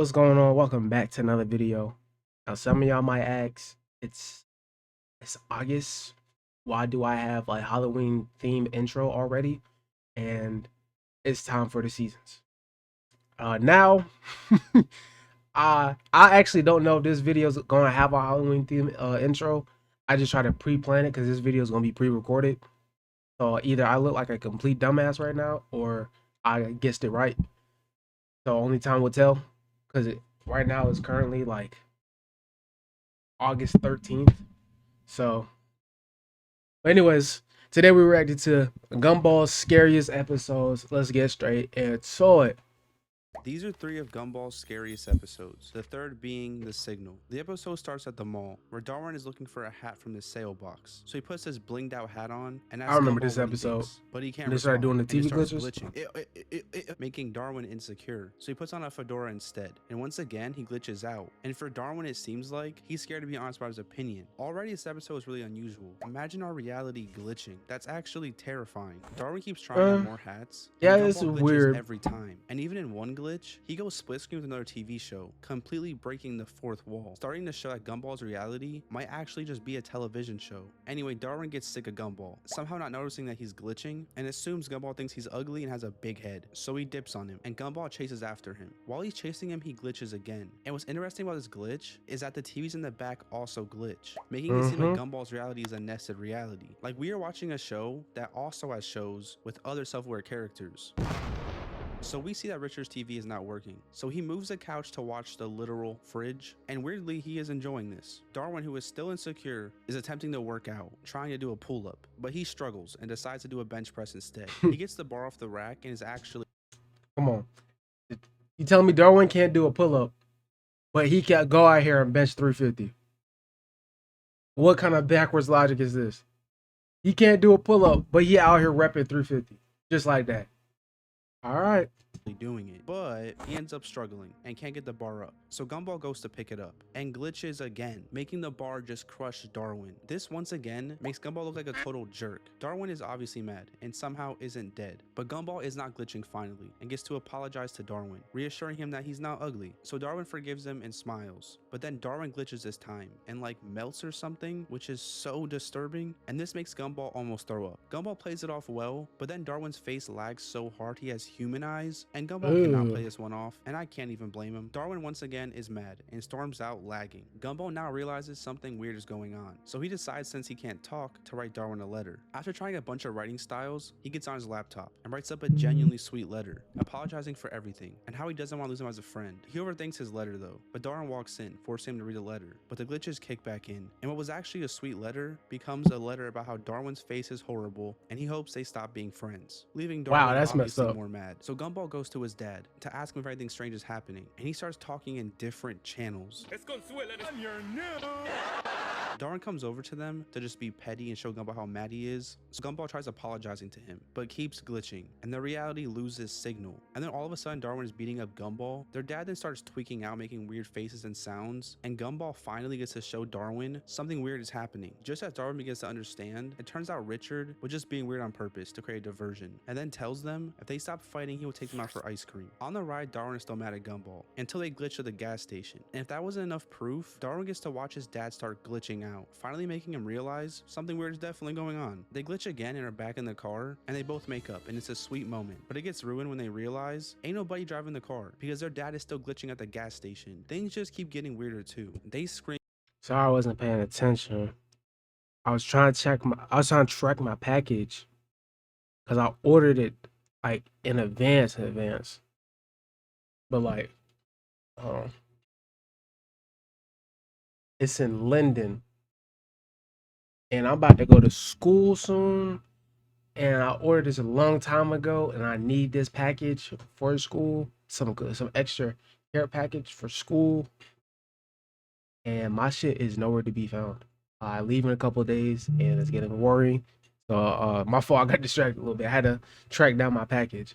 What's going on? Welcome back to another video. Now, some of y'all might ask, it's August. Why do I have like Halloween themed intro already? And it's time for the seasons. Now, I actually don't know if this video is gonna have a Halloween theme intro. I just try to pre-plan it because this video is gonna be pre-recorded. So either I look like a complete dumbass right now, or I guessed it right. So only time will tell. Because right now it's currently like August 13th. So, anyways, today we reacted to Gumball's scariest episodes. Let's get straight into it. These are three of Gumball's scariest episodes, the third being The Signal. The episode starts at the mall, where Darwin is looking for a hat from the sale box. So he puts his blinged out hat on and I asks remember Gumball this what he episode thinks, but he can't when they started doing respond the and just TV starts glitches. glitching, making Darwin insecure. So he puts on a fedora instead, and once again he glitches out. And for Darwin, it seems like he's scared to be honest about his opinion. Already this episode is really unusual. Imagine our reality glitching. That's actually terrifying. Darwin keeps trying out more hats, Yeah, and it's Gumball glitches weird. every time. And even in one glitch, he goes split screen with another TV show, completely breaking the fourth wall, starting to show that Gumball's reality might actually just be a television show. Anyway, Darwin gets sick of Gumball, somehow not noticing that he's glitching, and assumes Gumball thinks he's ugly and has a big head, so he dips on him, and Gumball chases after him. While he's chasing him, he glitches again. And what's interesting about this glitch is that the TVs in the back also glitch, making it seem like Gumball's reality is a nested reality. Like we are watching a show that also has shows with other self-aware characters. So we see that Richard's TV is not working, so he moves the couch to watch the literal fridge, and weirdly he is enjoying this. Darwin, who is still insecure, is attempting to work out, trying to do a pull-up, but he struggles and decides to do a bench press instead. He gets the bar off the rack and is actually Come on. You telling me Darwin can't do a pull up, but he can go out here and bench 350? What kind of backwards logic is this? He can't do a pull up, but he out here repping 350. Just like that. All right. doing it, but he ends up struggling and can't get the bar up. So Gumball goes to pick it up and glitches again, making the bar just crush Darwin. This once again makes Gumball look like a total jerk. Darwin is obviously mad and somehow isn't dead, but Gumball is not glitching finally and gets to apologize to Darwin, reassuring him that he's not ugly. So Darwin forgives him and smiles, but then Darwin glitches this time and like melts or something, which is so disturbing, and this makes Gumball almost throw up. Gumball plays it off well, but then Darwin's face lags so hard he has human eyes, and Gumball cannot play this one off, and I can't even blame him. Darwin once again is mad and storms out lagging. Gumball now realizes something weird is going on, so he decides, since he can't talk, to write Darwin a letter. After trying a bunch of writing styles, he gets on his laptop and writes up a genuinely sweet letter, apologizing for everything and how he doesn't want to lose him as a friend. He overthinks his letter though, but Darwin walks in, forcing him to read the letter, but the glitches kick back in, and what was actually a sweet letter becomes a letter about how Darwin's face is horrible and he hopes they stop being friends, leaving Wow, Darwin that's messed obviously up. more mad. So Gumball goes to his dad to ask him if anything strange is happening, and he starts talking in different channels. Darwin comes over to them to just be petty and show Gumball how mad he is, so Gumball tries apologizing to him, but keeps glitching, and the reality loses signal. And then all of a sudden Darwin is beating up Gumball. Their dad then starts tweaking out, making weird faces and sounds, and Gumball finally gets to show Darwin something weird is happening. Just as Darwin begins to understand, it turns out Richard was just being weird on purpose to create a diversion, and then tells them if they stop fighting he will take them out for ice cream. On the ride, Darwin is still mad at Gumball, until they glitch to the gas station, and if that wasn't enough proof, Darwin gets to watch his dad start glitching out, finally making him realize something weird is definitely going on. They glitch again and are back in the car, and they both make up, and it's a sweet moment, but it gets ruined when they realize ain't nobody driving the car because their dad is still glitching at the gas station. Things just keep getting weirder too. They scream. Sorry, I wasn't paying attention. I was trying to track my package because I ordered it like in advance. But like, um, it's in Linden, and I'm about to go to school soon. And I ordered this a long time ago, and I need this package for school, some extra care package for school, and my shit is nowhere to be found. I leave in a couple of days, and it's getting worrying. So my fault. I got distracted a little bit. I had to track down my package.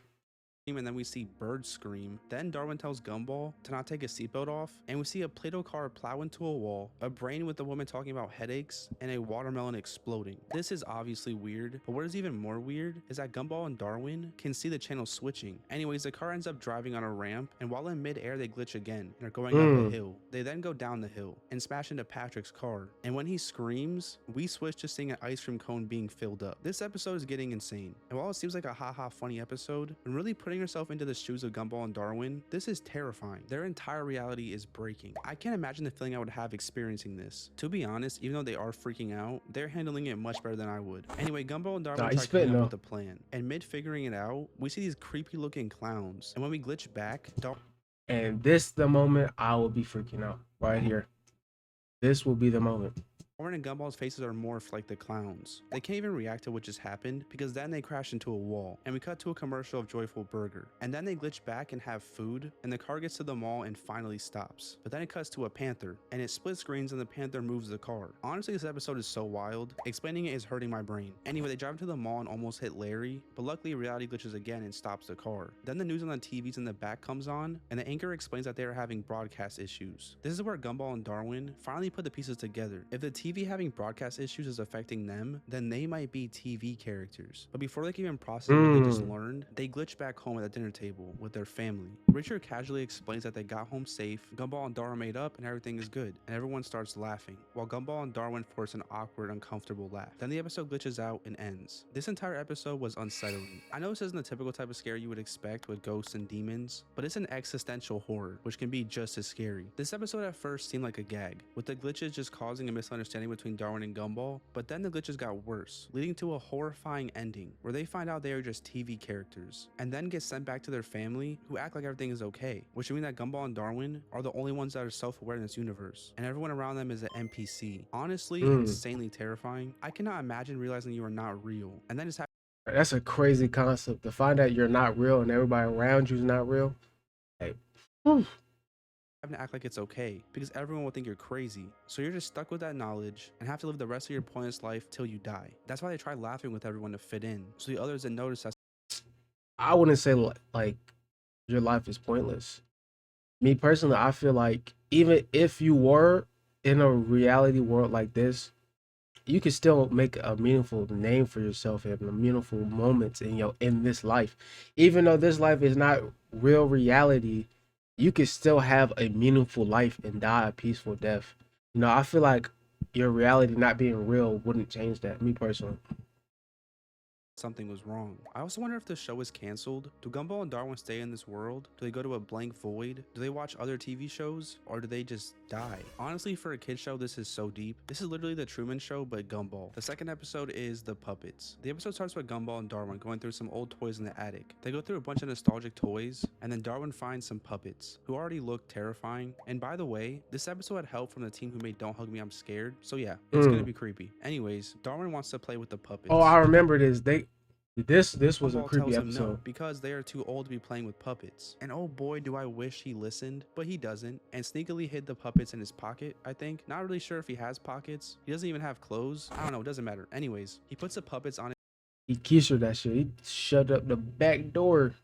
and then we see birds scream. Then Darwin tells Gumball to not take his seatbelt off, and we see a Play-Doh car plow into a wall, a brain with a woman talking about headaches, and a watermelon exploding. This is obviously weird, but what is even more weird is that Gumball and Darwin can see the channel switching. Anyways, the car ends up driving on a ramp, and while in mid-air they glitch again and are going up a hill. They then go down the hill and smash into Patrick's car, and when he screams, we switch to seeing an ice cream cone being filled up. This episode is getting insane, and while it seems like a haha funny episode, when really putting yourself into the shoes of Gumball and Darwin, this is terrifying. Their entire reality is breaking. I can't imagine the feeling I would have experiencing this. To be honest, even though they are freaking out, they're handling it much better than I would. Anyway, Gumball and Darwin try coming up with a plan, and mid figuring it out, we see these creepy looking clowns, and when we glitch back, and this the moment I will be freaking out right here. This will be the moment. Darwin and Gumball's faces are morphed like the clowns. They can't even react to what just happened because then they crash into a wall, and we cut to a commercial of Joyful Burger, and then they glitch back and have food, and the car gets to the mall and finally stops. But then it cuts to a panther, and it split screens and the panther moves the car. Honestly, this episode is so wild, explaining it is hurting my brain. Anyway, they drive into the mall and almost hit Larry, but luckily reality glitches again and stops the car. Then the news on the TVs in the back comes on, and the anchor explains that they are having broadcast issues. This is where Gumball and Darwin finally put the pieces together. If the TV having broadcast issues is affecting them, then they might be TV characters. But before they can even process what they just learned, they glitch back home at the dinner table with their family. Richard casually explains that they got home safe, Gumball and Darwin made up, and everything is good, and everyone starts laughing, while Gumball and Darwin force an awkward, uncomfortable laugh. Then the episode glitches out and ends. This entire episode was unsettling. I know this isn't the typical type of scare you would expect with ghosts and demons, but it's an existential horror, which can be just as scary. This episode at first seemed like a gag, with the glitches just causing a misunderstanding between Darwin and Gumball, but then the glitches got worse, leading to a horrifying ending where they find out they are just TV characters and then get sent back to their family who act like everything is okay, which would mean that Gumball and Darwin are the only ones that are self-aware in this universe and everyone around them is an NPC. Honestly, insanely terrifying. I cannot imagine realizing you are not real and then just that's a crazy concept to find out you're not real and everybody around you is not real. Hey, having to act like it's okay because everyone will think you're crazy, so you're just stuck with that knowledge and have to live the rest of your pointless life till you die. That's why they try laughing with everyone to fit in, so the others that notice that. I wouldn't say like your life is pointless. Me personally, I feel like even if you were in a reality world like this, you can still make a meaningful name for yourself and meaningful moments in this life. Even though this life is not real reality, you can still have a meaningful life and die a peaceful death. I feel like your reality not being real wouldn't change that, me personally. Something was wrong. I also wonder if the show is canceled. Do Gumball and Darwin stay in this world? Do they go to a blank void? Do they watch other TV shows? Or do they just die? Honestly, for a kid show, this is so deep. This is literally the Truman Show, but Gumball. The second episode is The Puppets. The episode starts with Gumball and Darwin going through some old toys in the attic. They go through a bunch of nostalgic toys, and then Darwin finds some puppets, who already look terrifying. And by the way, this episode had help from the team who made Don't Hug Me, I'm Scared. So yeah, it's gonna be creepy. Anyways, Darwin wants to play with the puppets. Oh, I remember this. This was a Gumball creepy tells him episode. no, because they are too old to be playing with puppets. And oh boy, do I wish he listened, but he doesn't, and sneakily hid the puppets in his pocket, I think. Not really sure if he has pockets. He doesn't even have clothes. I don't know, it doesn't matter. Anyways, he puts the puppets on He keistered that shit. He shut up the back door.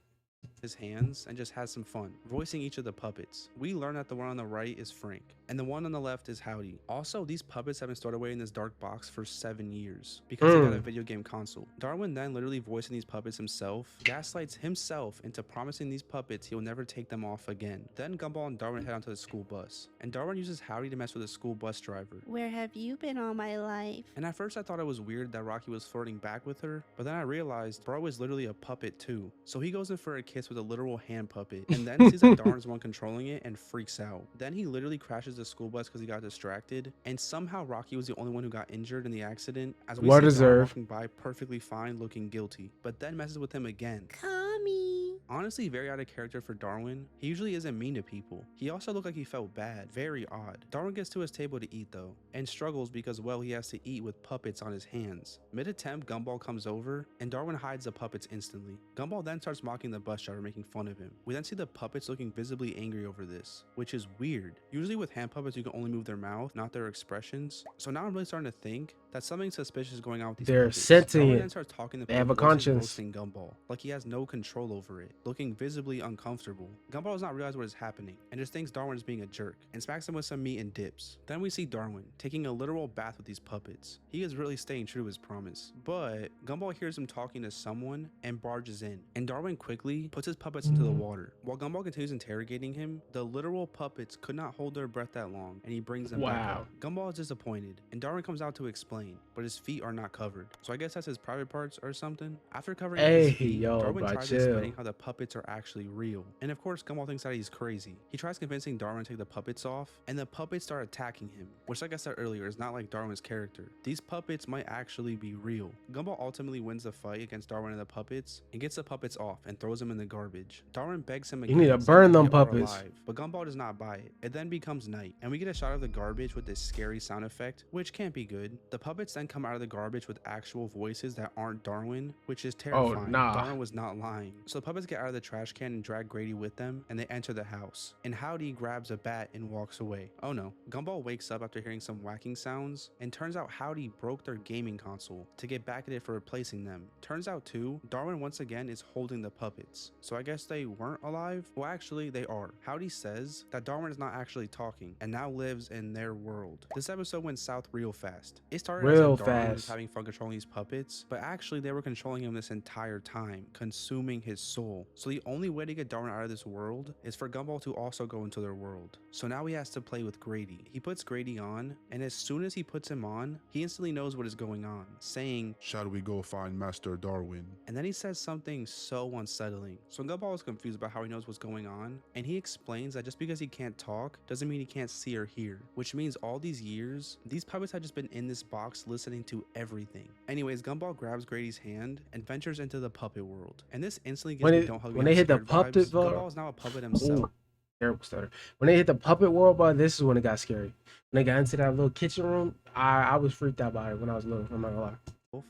his hands and just has some fun, voicing each of the puppets. We learn that the one on the right is Frank, and the one on the left is Howdy. Also, these puppets have been stored away in this dark box for 7 years, because they got a video game console. Darwin then, literally voicing these puppets himself, gaslights himself into promising these puppets he will never take them off again. Then Gumball and Darwin head onto the school bus, and Darwin uses Howdy to mess with the school bus driver. Where have you been all my life? And at first I thought it was weird that Rocky was flirting back with her, but then I realized Bro is literally a puppet too. So he goes in for a kiss with a literal hand puppet, and then sees that Darwin's the one controlling it and freaks out. Then he literally crashes the school bus because he got distracted, and somehow Rocky was the only one who got injured in the accident, as we see Darwin walking by perfectly fine looking guilty, but then messes with him again. Kami. Honestly, very out of character for Darwin. He usually isn't mean to people. He also looked like he felt bad. Very odd. Darwin gets to his table to eat though, and struggles because, well, he has to eat with puppets on his hands. Mid-attempt, Gumball comes over, and Darwin hides the puppets instantly. Gumball then starts mocking the bus driver, making fun of him. We then see the puppets looking visibly angry over this, which is weird. Usually with hand puppets, you can only move their mouth, not their expressions. So now I'm really starting to think that something suspicious is going on with these puppets. They're sentient. Darwin then starts talking to They have a puppets, conscience. roasting Gumball, like he has no control over it. looking visibly uncomfortable. Gumball does not realize what is happening and just thinks Darwin is being a jerk and smacks him with some meat and dips. Then we see Darwin taking a literal bath with these puppets. He is really staying true to his promise. But Gumball hears him talking to someone and barges in, and Darwin quickly puts his puppets into the water. While Gumball continues interrogating him, the literal puppets could not hold their breath that long, and he brings them back Wow. up. Gumball is disappointed, and Darwin comes out to explain, but his feet are not covered. So I guess that's his private parts or something. After covering up his Hey, feet, yo, Darwin bro, tries chill. explaining how the puppets are actually real. And of course, Gumball thinks that he's crazy. He tries convincing Darwin to take the puppets off, and the puppets start attacking him, which, like I said earlier, is not like Darwin's character. These puppets might actually be real. Gumball ultimately wins the fight against Darwin and the puppets, and gets the puppets off and throws them in the garbage. Darwin begs him again, You need to saying burn that them they are puppets. alive, but Gumball does not buy it. It then becomes night, and we get a shot of the garbage with this scary sound effect, which can't be good. The puppets then come out of the garbage with actual voices that aren't Darwin, which is terrifying. nah. Darwin was not lying. So the puppets get out of the trash can and drag Grady with them, and they enter the house. And Howdy grabs a bat and walks away. Oh no. Gumball wakes up after hearing some whacking sounds, and turns out Howdy broke their gaming console to get back at it for replacing them. Turns out too, Darwin once again is holding the puppets. So I guess they weren't alive? Well, actually they are. Howdy says that Darwin is not actually talking and now lives in their world. This episode went south real fast. It started as Real if Darwin was fast. having fun controlling these puppets, but actually they were controlling him this entire time, consuming his soul. So the only way to get Darwin out of this world is for Gumball to also go into their world. So now he has to play with Grady. He puts Grady on, and as soon as he puts him on, he instantly knows what is going on, saying, "Shall we go find Master Darwin?" and then he says something so unsettling. So Gumball is confused about how he knows what's going on, and he explains that just because he can't talk doesn't mean he can't see or hear, which means all these years, these puppets had just been in this box listening to everything. Anyways, Gumball grabs Grady's hand and ventures into the puppet world, and this instantly gives me Don't Hug Me, when I'm they hit the Scared puppet vibes. world, Gumball is now a puppet himself. ooh, terrible stutter. When they hit the puppet world, bro, this is when it got scary. When they got into that little kitchen room, I was freaked out by it when I was little. I'm not gonna lie.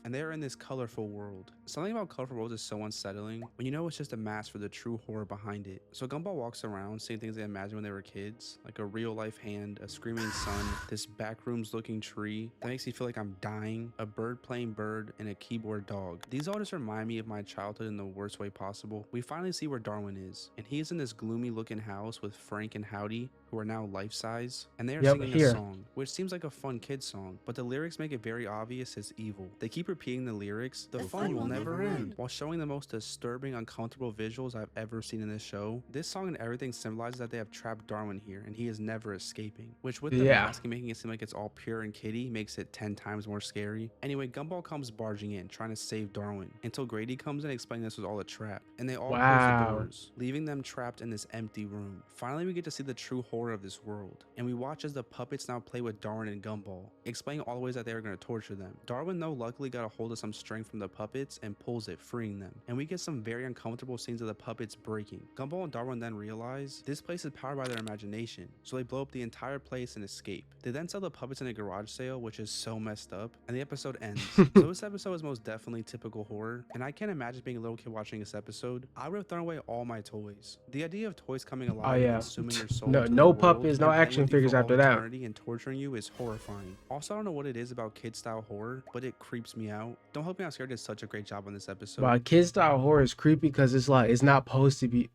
And they are in this colorful world. Something about colorful worlds is so unsettling when you know it's just a mask for the true horror behind it. So Gumball walks around seeing things they imagined when they were kids, like a real life hand, a screaming sun, this backrooms looking tree that makes me feel like I'm dying, a bird playing bird, and a keyboard dog. These all just remind me of my childhood in the worst way possible. We finally see where Darwin is, and he is in this gloomy looking house with Frank and Howdy, who are now life size, and they are singing a song, which seems like a fun kid song, but the lyrics make it very obvious as evil. They keep repeating the lyrics, the fun will never end, while showing the most disturbing, uncomfortable visuals I've ever seen in this show. This song and everything symbolizes that they have trapped Darwin here, and he is never escaping, which with the mask and making it seem like it's all pure and kitty makes it 10 times more scary. Anyway, Gumball comes barging in, trying to save Darwin, until Grady comes in explaining this was all a trap, and they all close the doors, leaving them trapped in this empty room. Finally, we get to see the true horror of this world, and we watch as the puppets now play with Darwin and Gumball, explaining all the ways that they are going to torture them. Darwin, though, luckily got a hold of some string from the puppets and pulls it, freeing them, and we get some very uncomfortable scenes of the puppets breaking. Gumball and Darwin then realize this place is powered by their imagination, so they blow up the entire place and escape. They then sell the puppets in a garage sale, which is so messed up, and the episode ends. So this episode is most definitely typical horror, and I can't imagine being a little kid watching this episode. I would have thrown away all my toys. The idea of toys coming alive and consuming your soul no puppets, no action figures after that, and torturing you is horrifying. Also, I don't know what it is about kid style horror, but it creeps me out. Don't Hug Me, I'm Scared did such a great job on this episode. But kid style horror is creepy because it's like it's not supposed to be.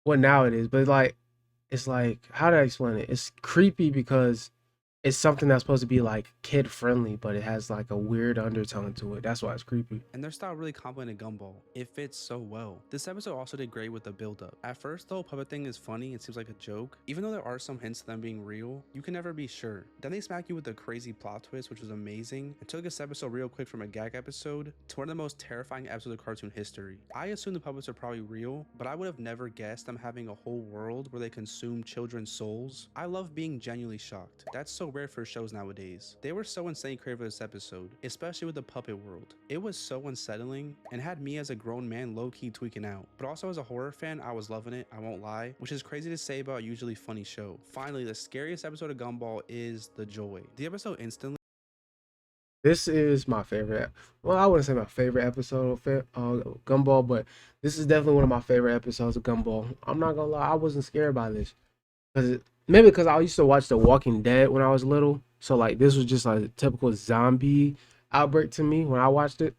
Well, now it is, but it's like how do I explain it? It's creepy because it's something that's supposed to be like kid friendly, but it has like a weird undertone to it. That's why it's creepy. And their style really complimented Gumball. It fits so well. This episode also did great with the build up. At first, the whole puppet thing is funny and seems like a joke. Even though there are some hints to them being real, you can never be sure. Then they smack you with a crazy plot twist, which was amazing, and took this episode real quick from a gag episode to one of the most terrifying episodes of cartoon history. I assume the puppets are probably real, but I would have never guessed them having a whole world where they consume children's souls. I love being genuinely shocked. That's so rare for shows nowadays. They were so insane creative for this episode, especially with the puppet world. It was so unsettling and had me as a grown man low-key tweaking out. But also as a horror fan, I was loving it, I won't lie, which is crazy to say about a usually funny show. Finally, the scariest episode of Gumball is The Joy. The episode instantly... This is my favorite. Well, I wouldn't say my favorite episode of Gumball, but this is definitely one of my favorite episodes of Gumball. I'm not gonna lie, I wasn't scared by this. Maybe because I used to watch The Walking Dead when I was little. So like this was just like a typical zombie outbreak to me when I watched it.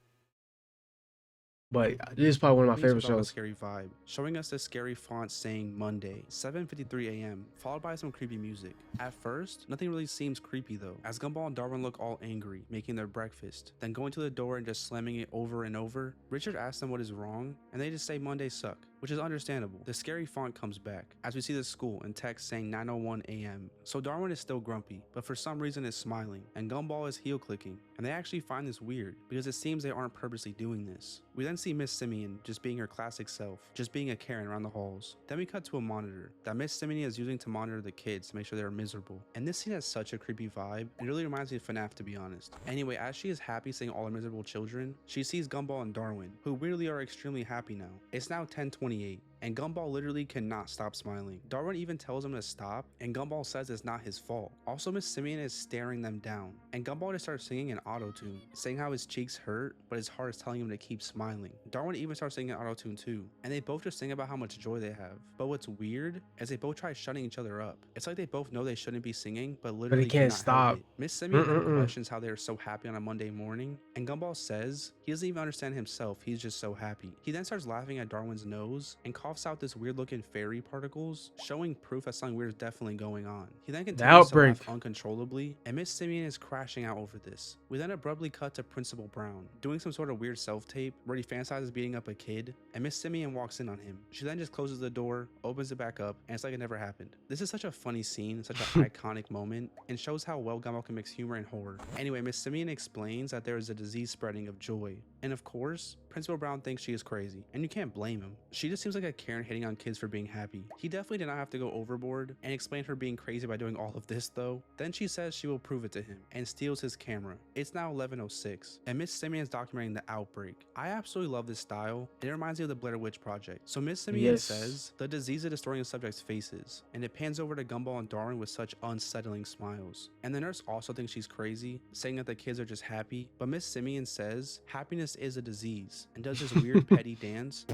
But this is probably one of my favorite Without a shows. scary vibe, showing us the scary font saying Monday, 7:53 a.m., followed by some creepy music. At first, nothing really seems creepy though, as Gumball and Darwin look all angry, making their breakfast, then going to the door and just slamming it over and over. Richard asks them what is wrong, and they just say Mondays suck, which is understandable. The scary font comes back, as we see the school and text saying 9:01 a.m. So Darwin is still grumpy, but for some reason is smiling, and Gumball is heel clicking, and they actually find this weird, because it seems they aren't purposely doing this. We then see Miss Simeon just being her classic self, just being a Karen around the halls. Then we cut to a monitor that Miss Simeon is using to monitor the kids to make sure they're miserable. And this scene has such a creepy vibe, and it really reminds me of FNAF to be honest. Anyway, as she is happy seeing all the miserable children, she sees Gumball and Darwin, who weirdly are extremely happy now. It's now 10:28. And Gumball literally cannot stop smiling. Darwin even tells him to stop, and Gumball says it's not his fault. Also, Miss Simeon is staring them down, and Gumball just starts singing in auto-tune, saying how his cheeks hurt, but his heart is telling him to keep smiling. Darwin even starts singing in auto-tune too, and they both just sing about how much joy they have. But what's weird is they both try shutting each other up. It's like they both know they shouldn't be singing, but literally can't cannot stop. help it. Miss Simeon then questions how they are so happy on a Monday morning, and Gumball says he doesn't even understand himself, he's just so happy. He then starts laughing at Darwin's nose and coughs out this weird looking fairy particles, showing proof that something weird is definitely going on. He then continues to laugh uncontrollably, and Miss Simeon is crashing out over this. We then abruptly cut to Principal Brown, doing some sort of weird self-tape where he fantasizes beating up a kid, and Miss Simeon walks in on him. She then just closes the door, opens it back up, and it's like it never happened. This is such a funny scene, such an iconic moment, and shows how well Gumball can mix humor and horror. Anyway, Miss Simeon explains that there is a disease spreading of joy, and of course, Principal Brown thinks she is crazy, and you can't blame him. She just seems like a Karen hitting on kids for being happy. He definitely did not have to go overboard and explain her being crazy by doing all of this though. Then she says she will prove it to him and steals his camera. It's now 11:06 and Miss Simeon is documenting the outbreak. I absolutely love this style. It reminds me of the Blair Witch Project. So Miss Simeon says the disease is destroying the subject's faces, and it pans over to Gumball and Darwin with such unsettling smiles. And the nurse also thinks she's crazy, saying that the kids are just happy, but Miss Simeon says happiness is a disease and does this weird petty dance.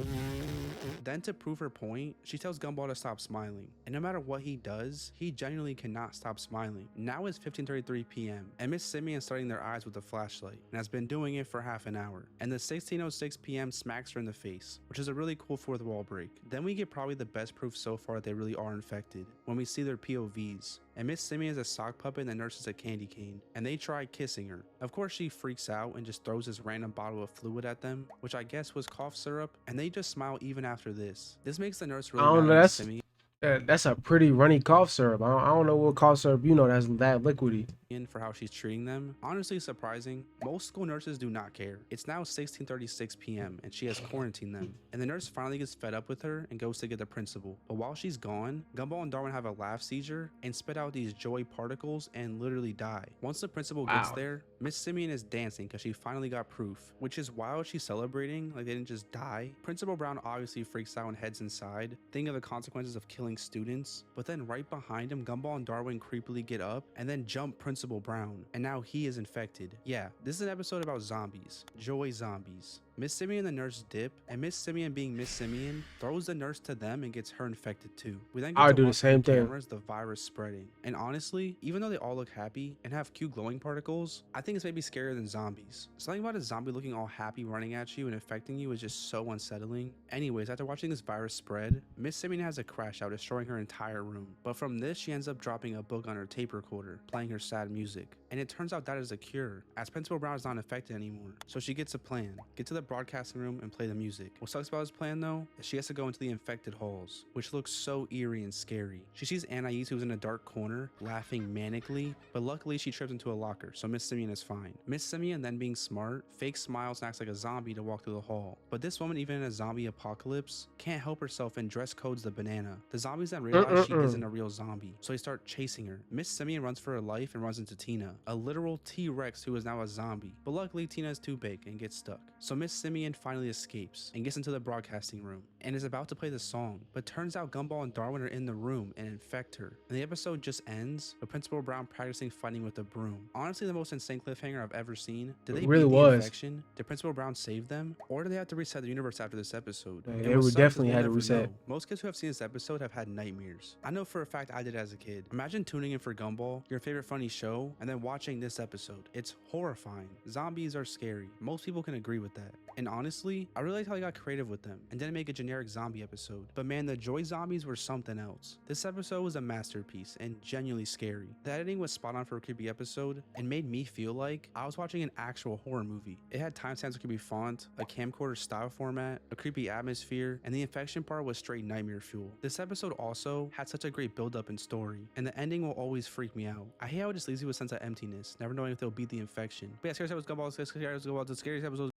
Then to prove her point, she tells Gumball to stop smiling, and no matter what he does, he genuinely cannot stop smiling. Now it's 15:33 p.m. and Miss Simeon is starting their eyes with a flashlight and has been doing it for half an hour, and the 16:06 p.m. smacks her in the face, which is a really cool fourth wall break. Then we get probably the best proof so far that they really are infected when we see their POVs. And Miss Simeon is a sock puppet and the nurse is a candy cane, and they try kissing her. Of course she freaks out and just throws this random bottle of fluid at them, which I guess was cough syrup, and they just smile even after this. This makes the nurse really mad at Miss Simeon. That's a pretty runny cough syrup. I don't know what cough syrup that's that liquidy. For how she's treating them. Honestly surprising. Most school nurses do not care. It's now 16:36 p.m. and she has quarantined them, and the nurse finally gets fed up with her and goes to get the principal. But while she's gone, Gumball and Darwin have a laugh seizure and spit out these joy particles and literally die. Once the principal gets there, Miss Simeon is dancing because she finally got proof, which is while she's celebrating like they didn't just die. Principal Brown obviously freaks out and heads inside, thinking of the consequences of killing students, but then right behind him, Gumball and Darwin creepily get up and then jump Principal Brown, and now he is infected. Yeah, this is an episode about zombies. Joy zombies. Miss Simeon and the nurse dip, and Miss Simeon being Miss Simeon throws the nurse to them and gets her infected too. We then get to do the same thing. Cameras, the virus spreading. And honestly, even though they all look happy and have cute glowing particles, I think it's maybe scarier than zombies. Something about a zombie looking all happy running at you and infecting you is just so unsettling. Anyways, after watching this virus spread, Miss Simeon has a crash out, destroying her entire room. But from this, she ends up dropping a book on her tape recorder, playing her sad music. And it turns out that is a cure, as Principal Brown is not infected anymore. So she gets a plan. Get to the broadcasting room and play the music. What sucks about his plan though, is she has to go into the infected halls, which looks so eerie and scary. She sees Anais, who's in a dark corner, laughing manically, but luckily she trips into a locker, so Miss Simeon is fine. Miss Simeon, then being smart, fake smiles and acts like a zombie to walk through the hall. But this woman, even in a zombie apocalypse, can't help herself and dress codes the banana. The zombies then realize she isn't a real zombie, so they start chasing her. Miss Simeon runs for her life and runs into Tina, a literal T-Rex who is now a zombie. But luckily Tina is too big and gets stuck. So Miss Simeon finally escapes and gets into the broadcasting room and is about to play the song, but turns out Gumball and Darwin are in the room and infect her. And the episode just ends with Principal Brown practicing fighting with a broom. Honestly, the most insane cliffhanger I've ever seen. Did they beat the infection? Did Principal Brown save them? Or did they have to reset the universe after this episode? They would definitely have to reset. Most kids who have seen this episode have had nightmares. I know for a fact I did as a kid. Imagine tuning in for Gumball, your favorite funny show, and then watching this episode. It's horrifying. Zombies are scary. Most people can agree with that. And honestly, I really liked how they got creative with them and didn't make a generic zombie episode. But man, the Joy zombies were something else. This episode was a masterpiece and genuinely scary. The editing was spot on for a creepy episode and made me feel like I was watching an actual horror movie. It had timestamps with creepy font, a camcorder style format, a creepy atmosphere, and the infection part was straight nightmare fuel. This episode also had such a great build up and story, and the ending will always freak me out. I hate how it just leaves you with a sense of emptiness, never knowing if they'll beat the infection. But yeah, Scariest episode, Gumball, Gumball, the Scariest episode.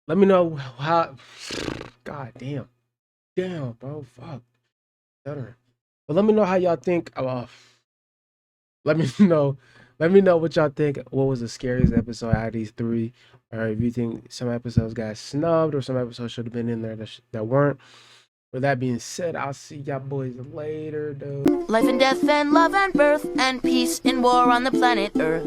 Let me know how. God damn, bro, fuck, stuttering. But let me know how y'all think. Let me know. Let me know what y'all think. What was the scariest episode out of these three? Or if you think some episodes got snubbed or some episodes should have been in there that weren't. With that being said, I'll see y'all boys later, dude. Life and death and love and birth and peace and war on the planet Earth.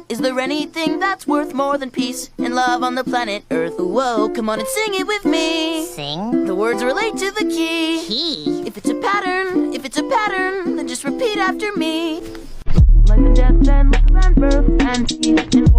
Is there anything that's worth more than peace and love on the planet Earth? Whoa, come on and sing it with me. Sing? The words relate to the key. Key? If it's a pattern, then just repeat after me. Life and death and love and birth and peace and war.